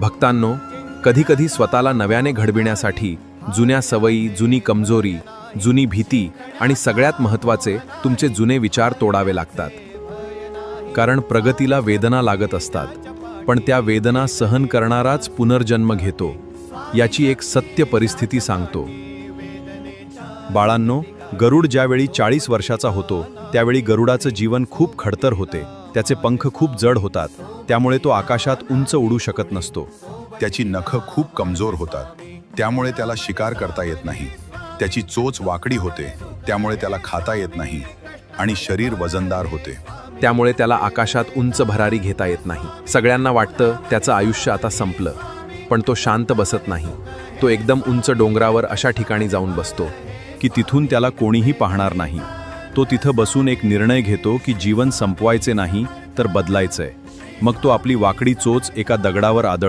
भक्तांनो, कधीकधी स्वतःला नव्याने घडविण्यासाठी जुन्या सवयी, जुनी कमजोरी, जुनी भीती आणि सगळ्यात महत्त्वाचे तुमचे जुने विचार तोडावे लागतात. कारण प्रगतीला वेदना लागत असतात, पण त्या वेदना सहन करणाराच पुनर्जन्म घेतो. याची एक सत्य परिस्थिती सांगतो. बाळांनो, गरुड ज्यावेळी 40 वर्षाचा होतो त्यावेळी गरुडाचं जीवन खूप खडतर होते. त्याचे पंख खूप जड होतात, त्यामुळे तो आकाशात उंच उडू शकत नसतो. त्याची नखं खूप कमजोर होतात, त्यामुळे त्याला शिकार करता येत नाही. त्याची चोच वाकडी होते, त्यामुळे त्याला खाता येत नाही. आणि शरीर वजनदार होते, त्यामुळे त्याला आकाशात उंच भरारी घेता येत नाही. सगळ्यांना वाटतं त्याचं आयुष्य आता संपलं, पण तो शांत बसत नाही. तो एकदम उंच डोंगरावर अशा ठिकाणी जाऊन बसतो की तिथून त्याला कोणीही पाहणार नाही. तो तिथं बसून एक निर्णय घेतो की जीवन संपवायचे नाही तर बदलायचंय. मग तो आपली वाकडी चोच एका दगडावर आदळ